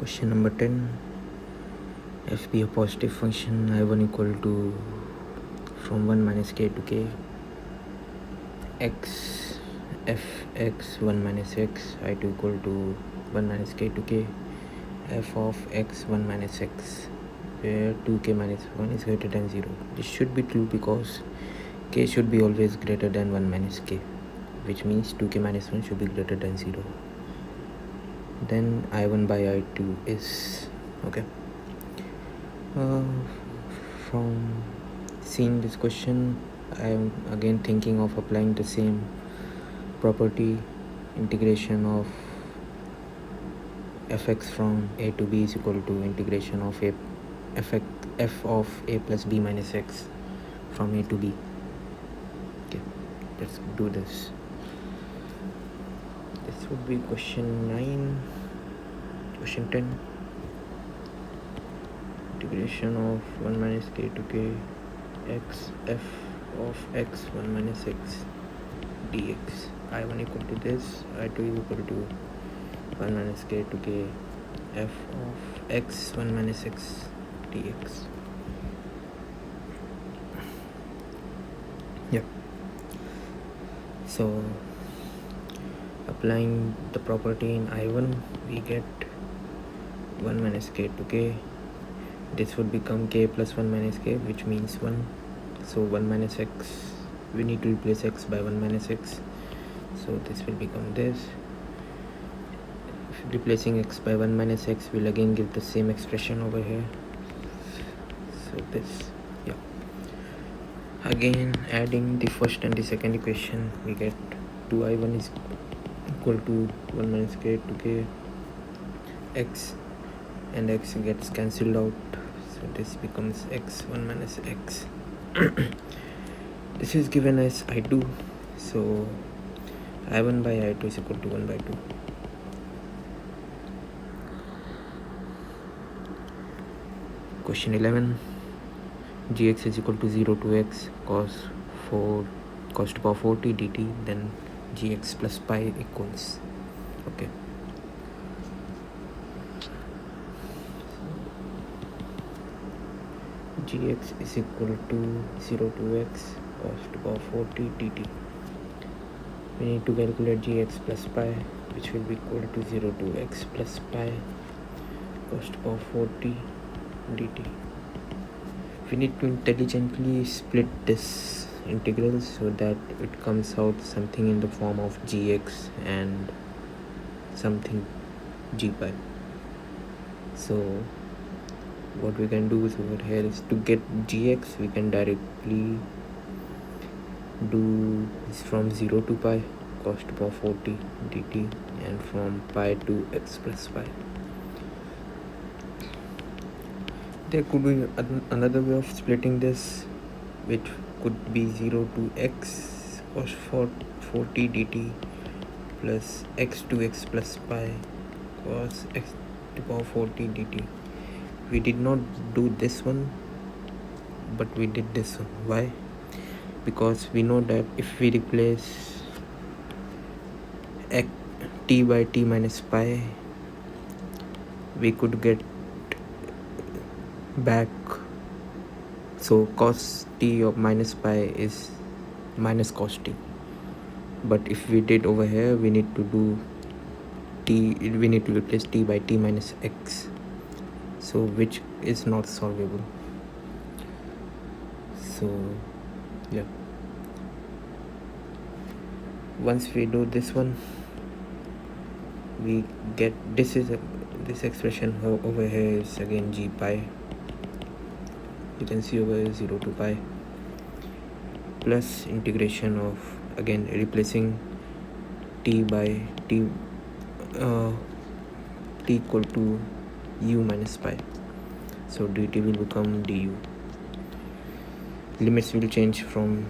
Question number 10. F be a positive function, I1 equal to from 1 minus k to k, x f x 1 minus x, I2 equal to 1 minus k to k, f of x 1 minus x, where 2k minus 1 is greater than 0. This should be true because k should be always greater than 1 minus k, which means 2k minus 1 should be greater than 0. Then I1 by I2 is okay. From seeing this question, I am again thinking of applying the same property. Integration of fx from a to b is equal to integration of f of a plus b minus x from a to b. Okay, let's do this. This would be question 9. Question 10. Integration of 1 minus k to k x f of x 1 minus x dx. I1 equal to this, I2 is equal to 1 minus k to k f of x 1 minus x dx. Yep. So applying the property in I1, we get 1 minus k to k. This would become k plus 1 minus k, which means 1. So 1 minus x, we need to replace x by 1 minus x. So this will become this. Replacing x by 1 minus x will again give the same expression over here. So this, yeah. Again, adding the first and the second equation, we get 2I1 is equal to 1 minus k to k x, and x gets cancelled out. So this becomes x 1 minus x. This is given as I2. So I1 by I2 is equal to 1 by 2. Question 11. Gx is equal to 0 to x cos to power 4t dt, then gx plus pi equals. Okay. Gx is equal to 0 to x cos to power 4t dt. We need to calculate gx plus pi, which will be equal to 0 to x plus pi cos to power 4t dt. We need to intelligently split this integral so that it comes out something in the form of gx and something g pi. So what we can do is over here is to get gx, we can directly do this from 0 to pi cos to power 4t dt, and from pi to x plus pi. There could be another way of splitting this, which could be 0 to x cos 4t dt plus x to x plus pi cos x to power 4t dt. We did not do this one, but we did this one. Why? Because we know that if we replace t by t minus pi, we could get back. So cos t of minus pi is minus cos t. But if we did over here, we need to do we need to replace t by t minus x. So which is not solvable. So yeah, once we do this one, we get this expression over here is again g pi. You can see over here 0 to pi plus integration of, again replacing t by t equal to u minus pi. So dt will become du. Limits will change from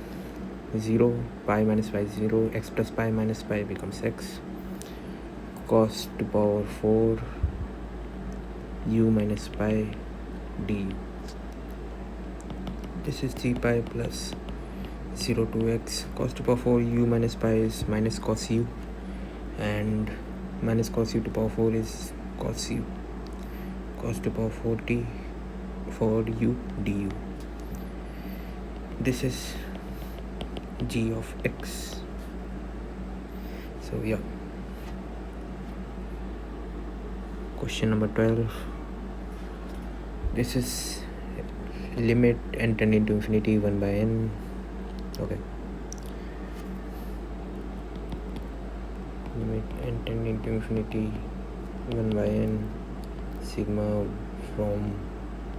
0, pi minus pi is 0, x plus pi minus pi becomes x, cos to power 4 u minus pi du. This is g pi plus 0 to x, cos to power 4 u minus pi is minus cos u, and minus cos u to power 4 is cos u. cos to the power 40 for u du. This is g of x. So yeah. Question number 12. This is limit n tending to infinity 1 by n. Okay. Limit n tending to infinity 1 by n sigma from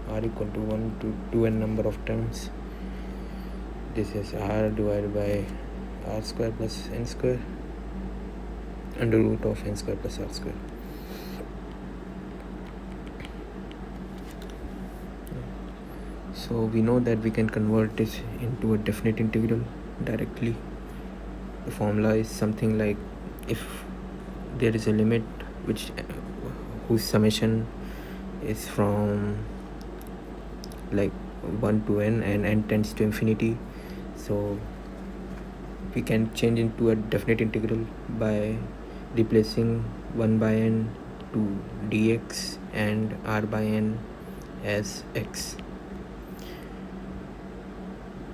r equal to 1 to n number of terms. This is r divided by r square plus n square under root of n square plus r square. So we know that we can convert this into a definite integral directly. The formula is something like, if there is a limit whose summation is from like 1 to n and n tends to infinity, so we can change into a definite integral by replacing 1 by n to dx and r by n as x.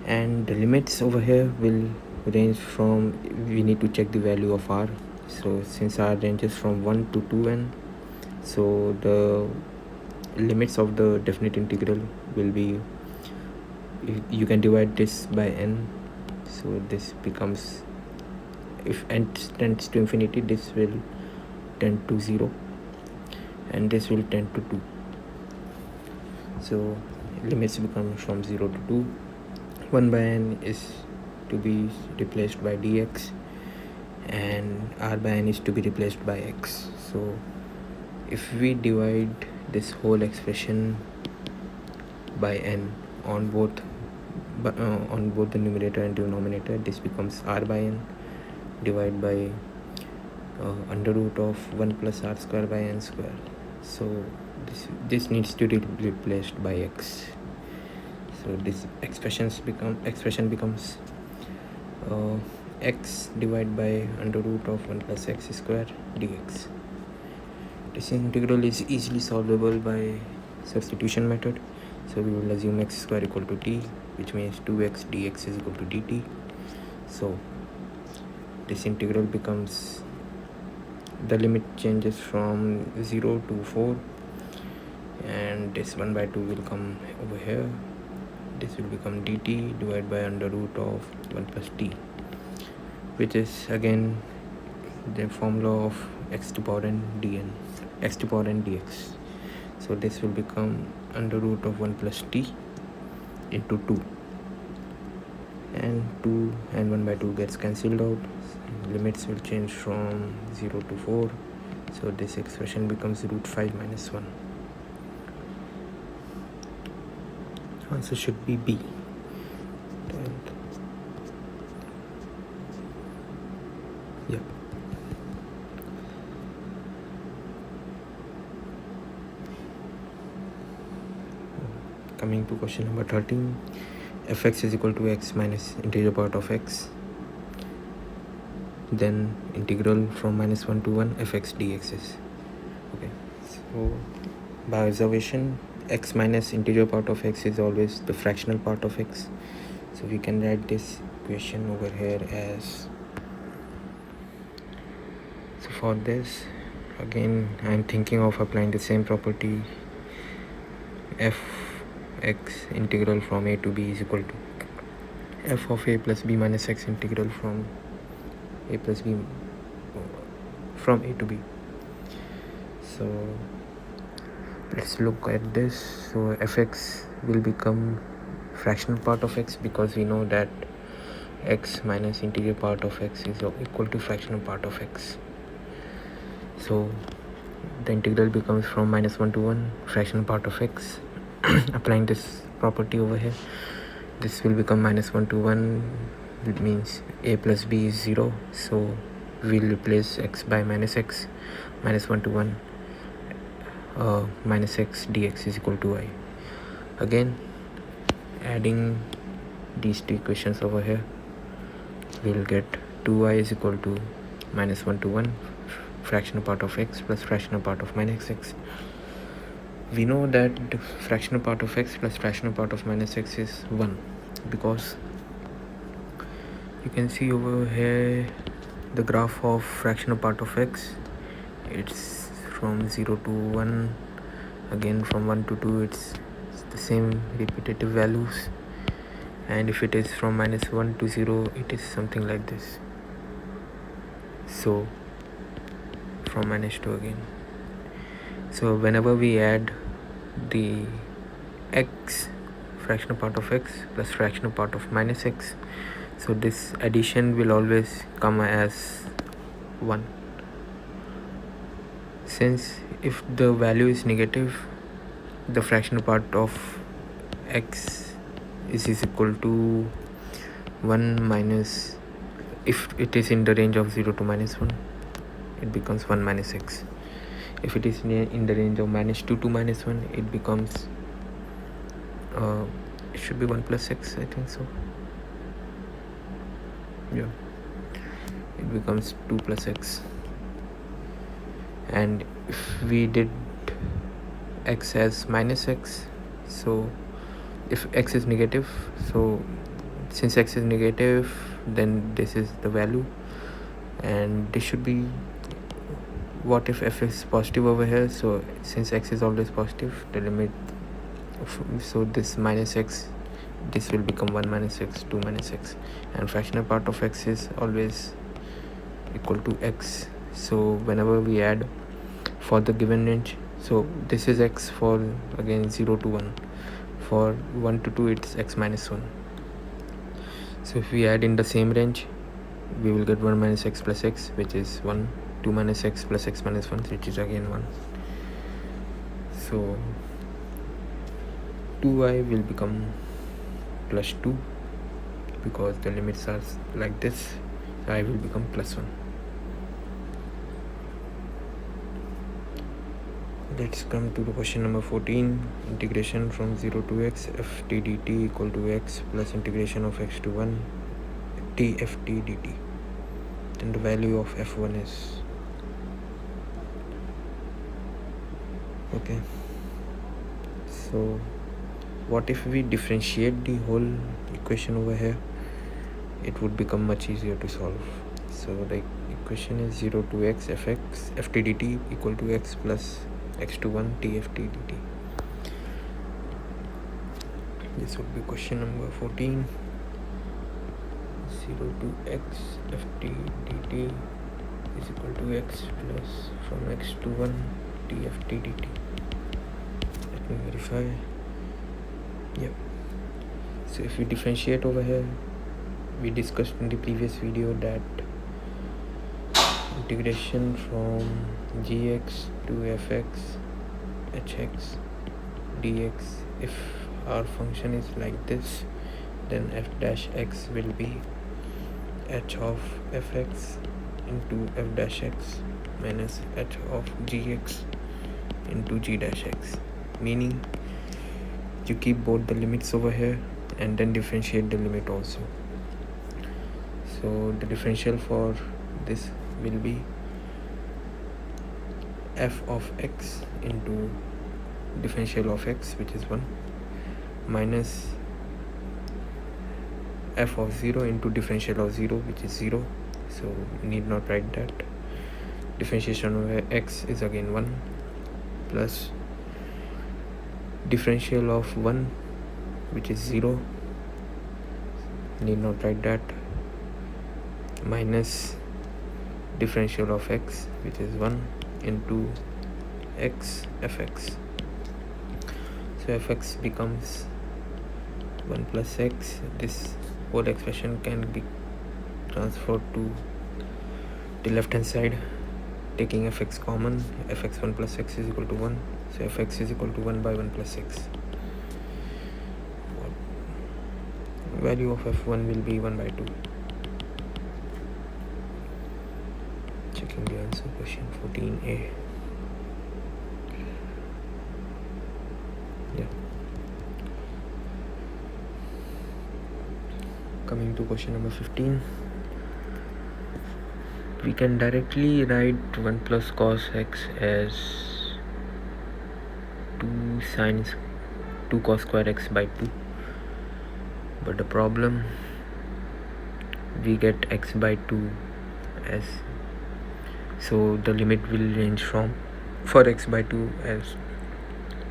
And the limits over here will range from, we need to check the value of r. So since r ranges from 1 to 2n, so the limits of the definite integral will be, you can divide this by n. So this becomes, if n tends to infinity, this will tend to 0 and this will tend to 2. So limits become from 0 to 2. 1 by n is to be replaced by dx and r by n is to be replaced by x. So if we divide this whole expression by n on both the numerator and denominator, this becomes r by n divided by under root of 1 plus r square by n square. So this needs to be replaced by x. So this expression becomes x divided by under root of 1 plus x square dx. This integral is easily solvable by substitution method. So we will assume x square equal to t, which means 2x dx is equal to dt. So this integral becomes, the limit changes from 0 to 4 and this 1 by 2 will come over here. This will become dt divided by under root of 1 plus t, which is again the formula of x to power n dx. So this will become under root of 1 plus t into 2, and 2 and 1 by 2 gets cancelled out. Limits will change from 0 to 4. So this expression becomes root 5 minus 1. Answer should be B. Yeah. Coming to question number 13. Fx is equal to x minus integer part of x. Then integral from minus 1 to 1 fx dx is. Okay. So by observation, x minus integer part of x is always the fractional part of x. So we can write this equation over here as, so for this again I'm thinking of applying the same property. Fx integral from a to b is equal to f of a plus b minus x integral from a plus b from a to b. So let's look at this. So fx will become fractional part of x because we know that x minus integer part of x is equal to fractional part of x. So the integral becomes from minus 1 to 1 fractional part of x. Applying this property over here, this will become minus 1 to 1. It means a plus b is 0. So we'll replace x by minus x. Minus 1 to 1 minus x dx is equal to I. Again, adding these two equations over here, we'll get 2y is equal to minus 1 to 1 fractional part of x plus fractional part of minus x. We know that the fractional part of x plus fractional part of minus x is 1, because you can see over here the graph of fractional part of x, it's from 0 to 1, again from 1 to 2, it's the same repetitive values, and if it is from minus 1 to 0, it is something like this. So from minus 2 again. So whenever we add the x, fractional part of x plus fractional part of minus x, so this addition will always come as 1. Since if the value is negative, the fractional part of x is equal to 1 minus, if it is in the range of 0 to minus 1, it becomes 1 minus x. If it is in the range of minus 2 to minus 1, it becomes it should be 1 plus x, I think so. Yeah, it becomes 2 plus x. And if we did x as minus x, so if x is negative, so since x is negative, then this is the value, and this should be, what if f is positive over here? So since x is always positive, the limit so this minus x, this will become 1 minus x, 2 minus x, and fractional part of x is always equal to x. So whenever we add for the given range, so this is x for again 0 to 1, for 1 to 2 it's x minus 1. So if we add in the same range, we will get 1 minus x plus x, which is 1, 2 minus x plus x minus 1, which is again 1. So 2i will become plus 2, because the limits are like this, so I will become plus 1. Let's come to the question number 14. Integration from 0 to x f t dt equal to x plus integration of x to 1 t f t dt. Then the value of f1 is, okay, so what if we differentiate the whole equation over here? It would become much easier to solve. So the equation is 0 to x fx ft dt equal to x plus x to 1 tft dt. This would be question number 14. 0 to x ft dt is equal to x plus from x to 1 tft dt. Let me verify. Yep. So if we differentiate over here, we discussed in the previous video that integration from gx to fx hx dx, if our function is like this, then f dash x will be h of fx into f dash x minus h of gx into g dash x, meaning you keep both the limits over here and then differentiate the limit also. So the differential for this will be f of x into differential of x, which is 1, minus f of 0 into differential of 0, which is 0. So need not write that. Differentiation of x is again 1, plus differential of 1, which is 0, need not write that, minus differential of x, which is 1, into x fx. So fx becomes 1 plus x. This whole expression can be transferred to the left hand side, taking fx common. Fx 1 plus x is equal to 1, so fx is equal to 1 by 1 plus x. Value of f1 will be 1 by 2. Checking the answer, question 14a. Yeah. Coming to question number 15. We can directly write 1 plus cos x as 2 cos square x by 2, but the problem, we get x by 2 as, so the limit will range from, for x by 2 as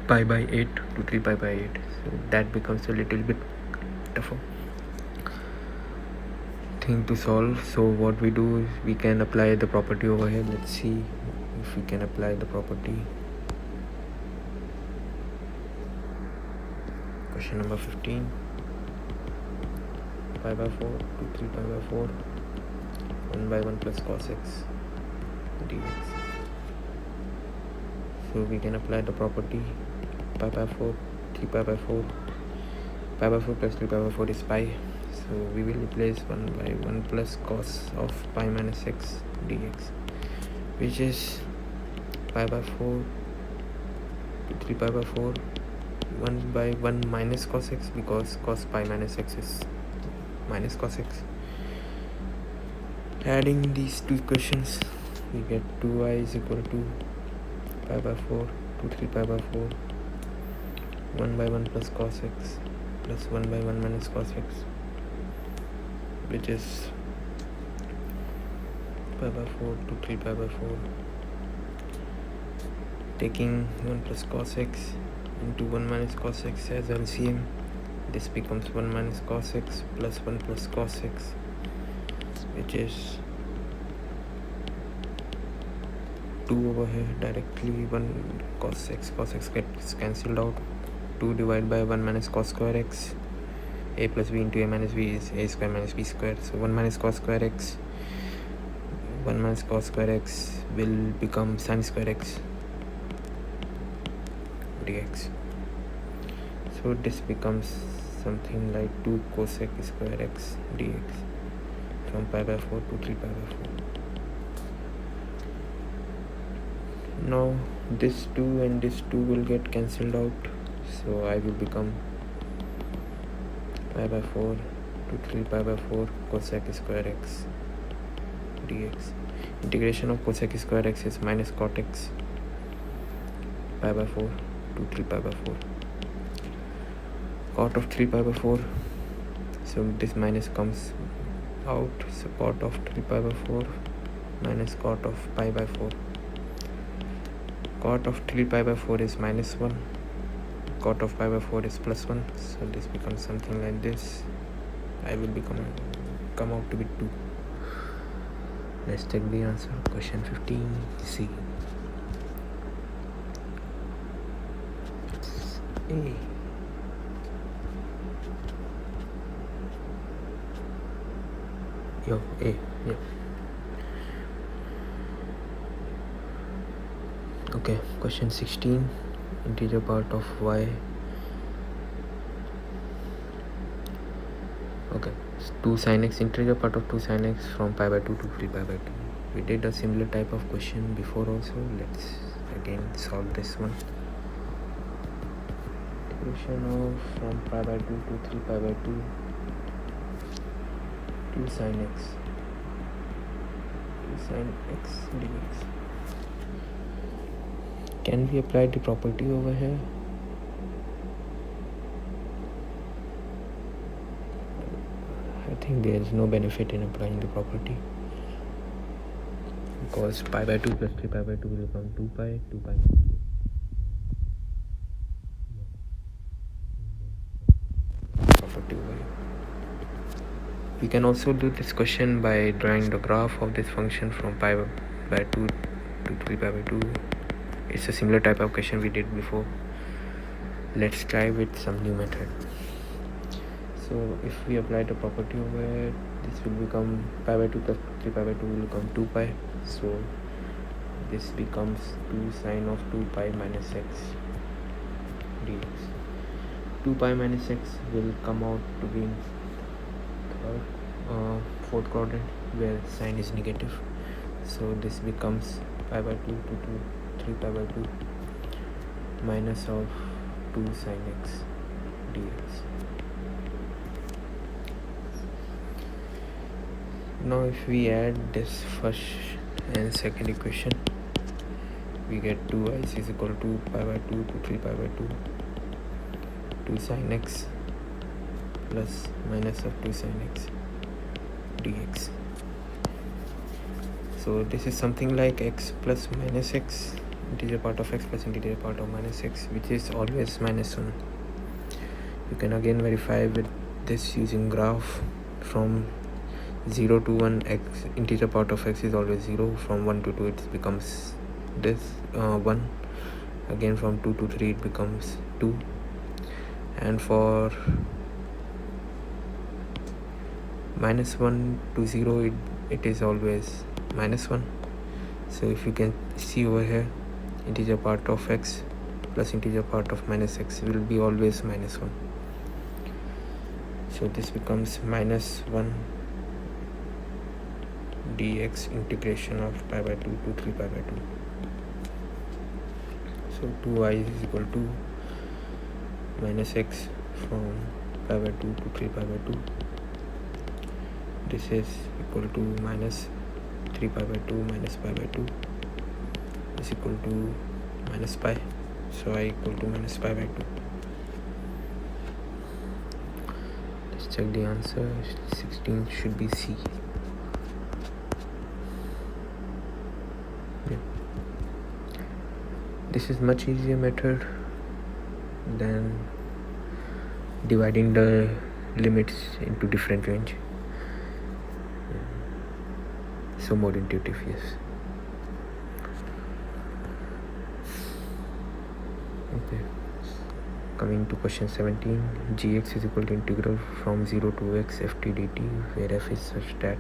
pi by 8 to 3 pi by 8, so that becomes a little bit tougher thing to solve. So what we do is we can apply the property over here. Let's see if we can apply the property. Question number 15, pi by 4 to 3 pi by 4, 1 by 1 plus cos x dx. So we can apply the property pi by 4, 3 pi by 4, pi by 4 plus 3 pi by 4 is pi. So we will replace 1 by 1 plus cos of pi minus x dx, which is pi by 4 to 3 pi by 4, 1 by 1 minus cos x, because cos pi minus x is minus cos x. Adding these two equations, we get 2y is equal to pi by 4 to 3 pi by 4, 1 by 1 plus cos x plus 1 by 1 minus cos x, which is pi by 4 to 3 pi by 4. Taking 1 plus cos x into 1 minus cos x as LCM, this becomes 1 minus cos x plus 1 plus cos x, which is 2 over here. Directly 1 cos x gets cancelled out. 2 divided by 1 minus cos square x, a plus b into a minus b is a square minus b square. So 1 minus cos square x, 1 minus cos square x will become sin square x dx. So this becomes something like 2 cosec square x dx from pi by 4 to 3 pi by 4. Now this 2 and this 2 will get cancelled out, so I will become pi by 4 to 3 pi by 4 cosec square x dx. Integration of cosec square x is minus cot x pi by 4 to 3 pi by 4. Cot of 3 pi by 4, so this minus comes out, so cot of 3 pi by 4 minus cot of pi by 4. Cot of 3 pi by 4 is minus 1, cot of pi by 4 is plus 1, so this becomes something like this. I will come out to be 2. Let's take the answer. Question 15C. A. A. Yeah. Okay, question 16. Integer part of y. Okay, 2 sin x, integer part of 2 sin x from pi by 2 to 3 pi by 2. We did a similar type of question before also. Let's again solve this one. Integration of from pi by 2 to 3 pi by 2, 2 sin x, 2 sin x dx. Can we apply the property over here? I think there is no benefit in applying the property, because pi by 2 plus 3 pi by 2 will become 2 pi, 2 pi. Property over here. We can also do this question by drawing the graph of this function from pi by 2 to 3 pi by 2. It's a similar type of question we did before. Let's try with some new method. So if we apply the property over here, this will become pi by 2 plus 3 pi by 2 will become 2 pi. So this becomes 2 sine of 2 pi minus x dx. 2 pi minus x will come out to be in fourth quadrant where sign is negative. So this becomes pi by 2 to 3 pi by 2 minus of 2 sin x dx. Now if we add this first and second equation, we get 2i is equal to pi by 2 to 3 pi by 2 2 sin x plus minus of 2 sin x dx. So this is something like x plus minus x, integer part of x plus integer part of minus x, which is always minus 1. You can again verify with this using graph. From 0 to 1, x integer part of x is always 0. From 1 to 2 it becomes this 1. Again from 2 to 3 it becomes 2. And for minus 1 to 0 it is always minus 1. So if you can see over here, integer part of x plus integer part of minus x will be always minus 1. So this becomes minus 1 dx integration of pi by 2 to 3 pi by 2. So 2i is equal to minus x from pi by 2 to 3 pi by 2. This is equal to minus 3 pi by 2 minus pi by 2 is equal to minus pi. So I equal to minus pi by 2. Let's check the answer. 16 should be C. Yeah. This is much easier method than dividing the limits into different range. So more intuitive, yes. Okay. Coming to question 17, gx is equal to integral from 0 to x ft dt, where f is such that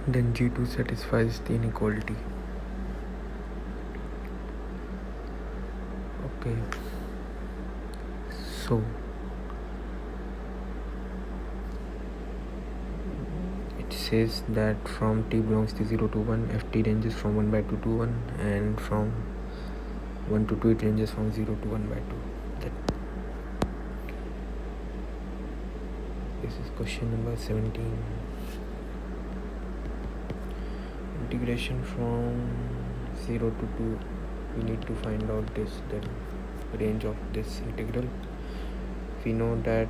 then g2 satisfies the inequality. Okay. So says that from t belongs to 0 to 1, ft ranges from 1 by 2 to 1, and from 1 to 2 it ranges from 0 to 1 by 2. This is question number 17. Integration from 0 to 2, we need to find out the range of this integral. We know that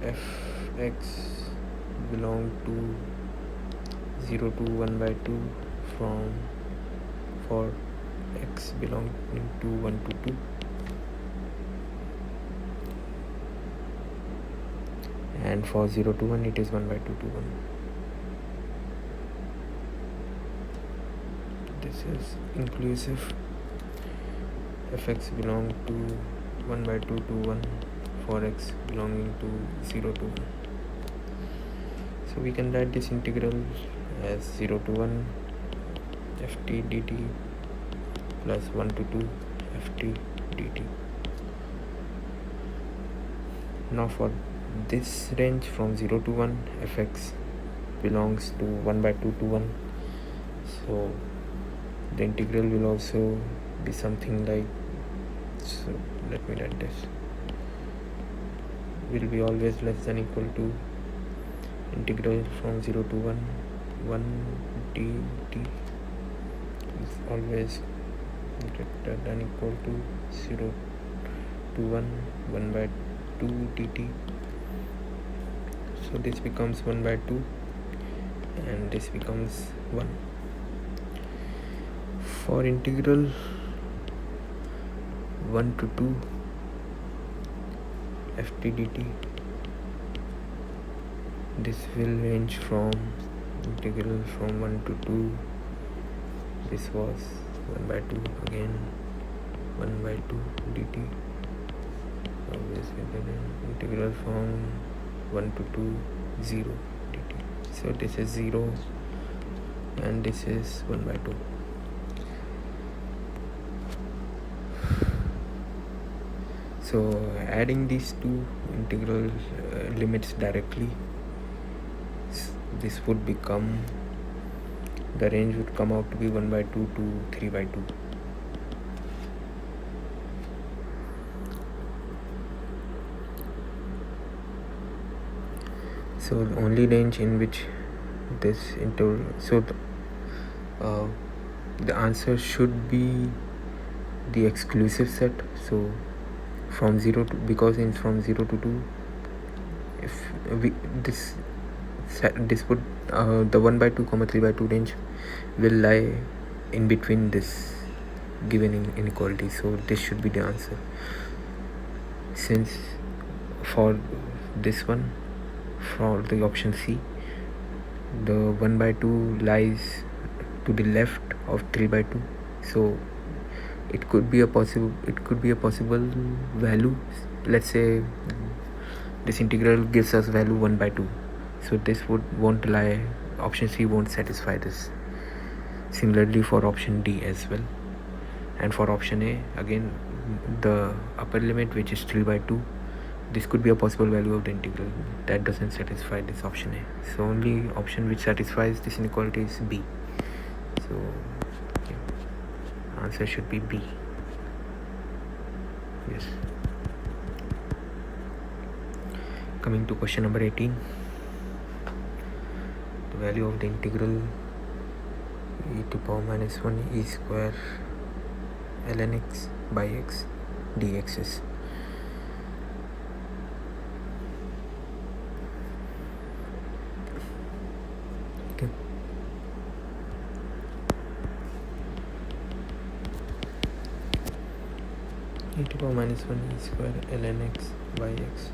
fx belong to 0 to 1 by 2 for x belonging to 1 to 2, and for 0 to 1 it is 1 by 2 to 1. This is inclusive. Fx belong to 1 by 2 to 1 for x belonging to 0 to 1. So we can write this integral as 0 to 1 ft dt plus 1 to 2 ft dt. Now for this range from 0 to 1, fx belongs to 1 by 2 to 1. So the integral will also be something like, so let me write this, will be always less than equal to integral from 0 to 1 dt is always greater than equal to 0 to 1 by 2 dt. So this becomes 1 by 2 and this becomes 1. For integral 1 to 2 ft dt, this will range from integral from 1 to 2, this was 1 by 2, again 1 by 2 dt, always integral from 1 to 2 0 dt. So this is 0 and this is 1 by 2. So adding these two integral limits directly, this would become, the range would come out to be 1 by 2 to 3 by 2. So the only range in which this integral, so the answer should be the exclusive set. So from 0 to, because it's from 0 to 2, if we this would the 1/2, 3/2 range will lie in between this given inequality. So this should be the answer, since for this one, for the option C, the 1/2 lies to the left of 3/2. So it could be a possible value. Let's say this integral gives us value 1/2, so this won't lie, option C won't satisfy this. Similarly for option D as well, and for option A again, the upper limit, which is 3/2, this could be a possible value of the integral. That doesn't satisfy this option A. So only option which satisfies this inequality is B. So yeah, answer should be B. Yes. Coming to question number 18, the value of the integral e⁻⁻1 e square ln x by x dx is. Okay. e⁻⁻1 e square ln x by x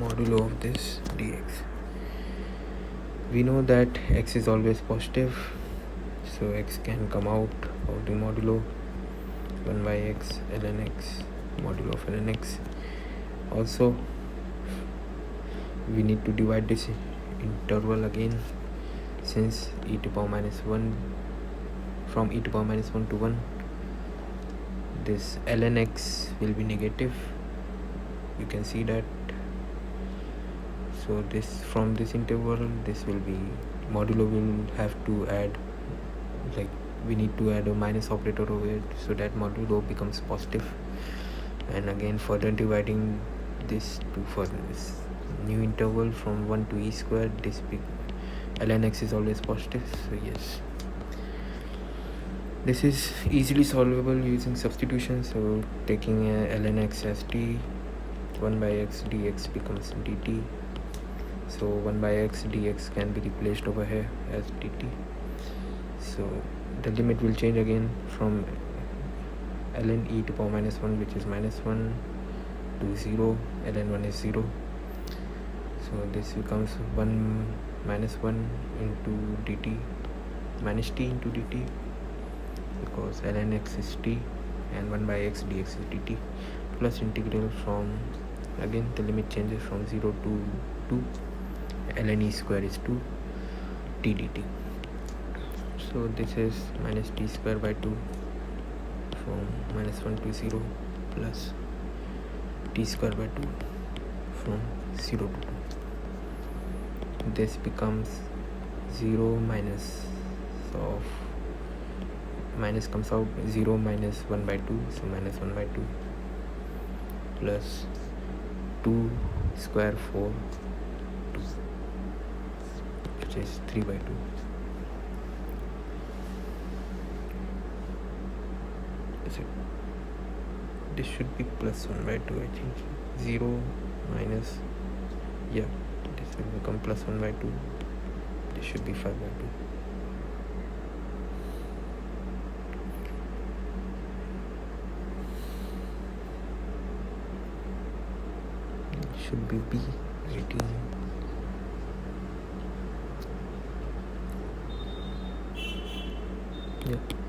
modulo of this dx. We know that x is always positive, so x can come out of the modulo 1 by x ln x modulo of ln x. Also we need to divide this interval again, since e⁻⁻1 from e⁻⁻1 to 1, this ln x will be negative. You can see that. So this, from this interval, this will be modulo will have to add, like we need to add a minus operator over it, so that modulo becomes positive. And again further dividing this to further this new interval from 1 to e squared, this big ln x is always positive. So yes, this is easily solvable using substitution. So taking ln x as t, 1 by x dx becomes dt. So 1 by x dx can be replaced over here as dt. So the limit will change again from ln e⁻⁻1, which is -1, to 0. ln 1 is 0. So this becomes 1 minus 1 into dt, minus t into dt, because ln x is t and 1 by x dx is dt, plus integral from, again the limit changes from 0 to 2, ln e square is 2 t dt. So this is minus t square by 2 from -1 to 0, plus t square by 2 from 0 to 2. This becomes 0 minus of minus comes out 0 minus 1 by 2, so minus 1 by 2, plus 2 square 4 2, which is 3 by 2. So this should be plus 1 by 2, I think. 0 minus, yeah, this will become plus 1 by 2. This should be 5 by 2. Should be B, 18. Yeah.